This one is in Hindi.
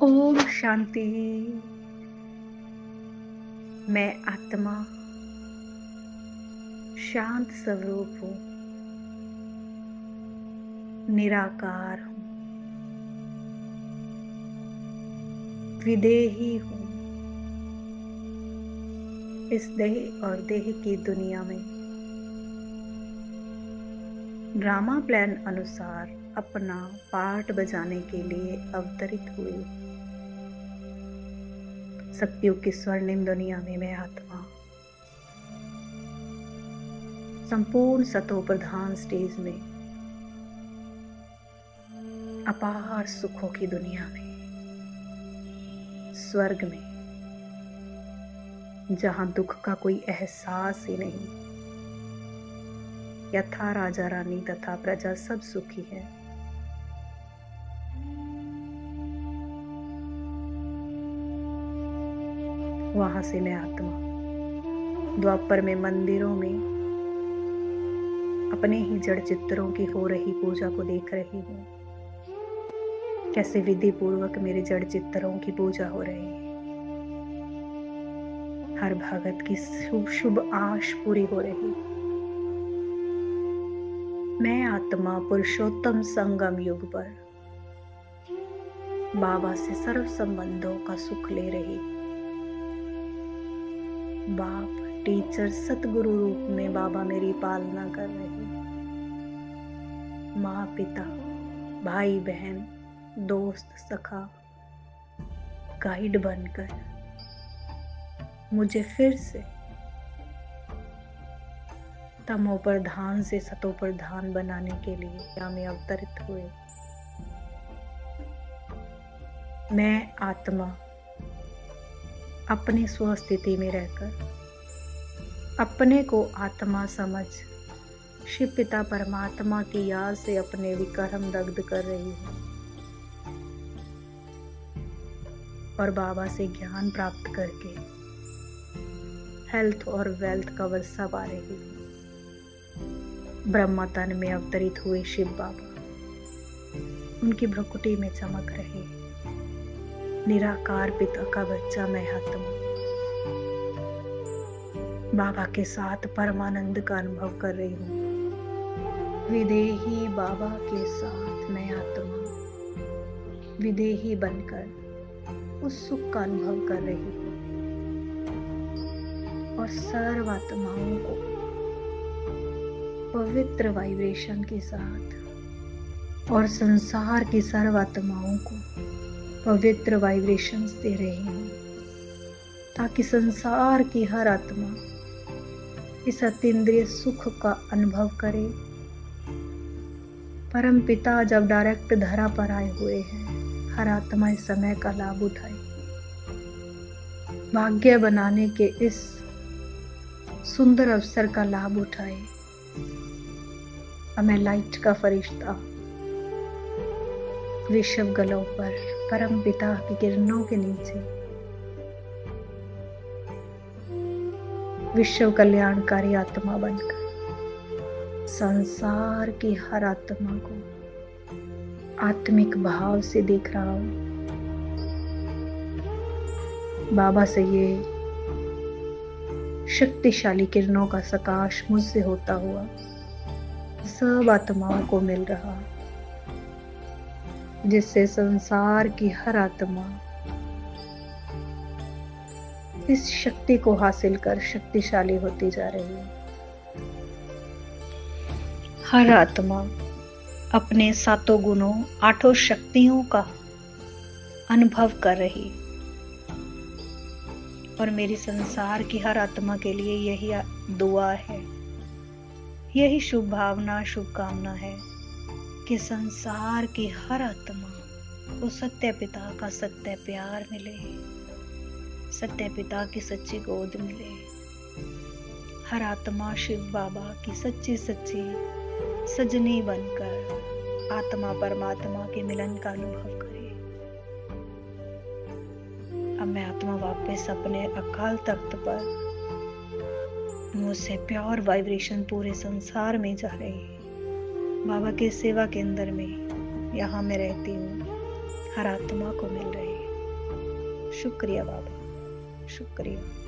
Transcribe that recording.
ओम शांति। मैं आत्मा शांत स्वरूप हूँ, निराकार हूँ, विदेही हूँ। इस देह और देह की दुनिया में ड्रामा प्लान अनुसार अपना पार्ट बजाने के लिए अवतरित हुई। शक्तियों की स्वर्णिम दुनिया में मैं आत्मा संपूर्ण सतो प्रधान स्टेज में, अपार सुखों की दुनिया में, स्वर्ग में, जहां दुख का कोई एहसास ही नहीं, यथा राजा रानी तथा प्रजा सब सुखी है। वहां से मैं आत्मा द्वापर में मंदिरों में अपने ही जड़ चित्रों की हो रही पूजा को देख रही हूँ। कैसे विधि पूर्वक मेरे जड़ चित्रों की पूजा हो रही है। हर भगत की शुभ शुभ आश पूरी हो रही। मैं आत्मा पुरुषोत्तम संगम युग पर बाबा से सर्व संबंधों का सुख ले रही। बाप टीचर सतगुरु रूप में बाबा मेरी पालना कर रहे। माँ पिता भाई बहन दोस्त सखा गाइड बनकर मुझे फिर से तमो प्रधान से सतो प्रधान बनाने के लिए यहाँ में अवतरित हुए। मैं आत्मा अपनी स्वस्थिति में रहकर अपने को आत्मा समझ शिव पिता परमात्मा की याद से अपने विकर्म दग्ध कर रही हूँ और बाबा से ज्ञान प्राप्त करके हेल्थ और वेल्थ का वर्षा पा रही हूँ। ब्रह्मा तन में अवतरित हुए शिव बाबा उनकी भ्रुकुटी में चमक रहे। निराकार पिता का बच्चा मैं आत्मा बाबा के साथ परमानंद का अनुभव कर रही हूँ। विदेही बाबा के साथ मैं आत्मा विदेही बनकर उस सुख का अनुभव कर रही हूँ और सर्व आत्माओं को पवित्र वाइब्रेशन के साथ और संसार की सर्व आत्माओं को पवित्र वाइब्रेशंस दे रही हूँ ताकि संसार की हर आत्मा इस अतीन्द्रिय सुख का अनुभव करे। परम पिता जब डायरेक्ट धरा पर आए हुए हैं, हर आत्मा इस समय का लाभ उठाए। भाग्य बनाने के इस सुंदर अवसर का लाभ उठाए। मैं लाइट का फरिश्ता विश्व गलों पर परम पिता की किरणों के नीचे विश्व कल्याणकारी आत्मा बनकर संसार की हर आत्मा को आत्मिक भाव से देख रहा हूं। बाबा से ये शक्तिशाली किरणों का सकाश मुझसे होता हुआ सब आत्माओं को मिल रहा, जिससे संसार की हर आत्मा इस शक्ति को हासिल कर शक्तिशाली होती जा रही है। हर आत्मा अपने सातों गुणों आठों शक्तियों का अनुभव कर रही और मेरी संसार की हर आत्मा के लिए यही दुआ है, यही शुभ भावना शुभकामना है कि संसार की हर आत्मा को सत्य पिता का सत्य प्यार मिले, सत्य पिता की सच्ची गोद मिले। हर आत्मा शिव बाबा की सच्ची सच्ची सजनी बनकर आत्मा परमात्मा के मिलन का अनुभव करे। अब मैं आत्मा वापस अपने अकाल तख्त पर मुझसे प्योर वाइब्रेशन पूरे संसार में जा रही है। बाबा के सेवा केंद्र में यहाँ मैं रहती हूँ, हर आत्मा को मिल रही है। शुक्रिया बाबा, शुक्रिया।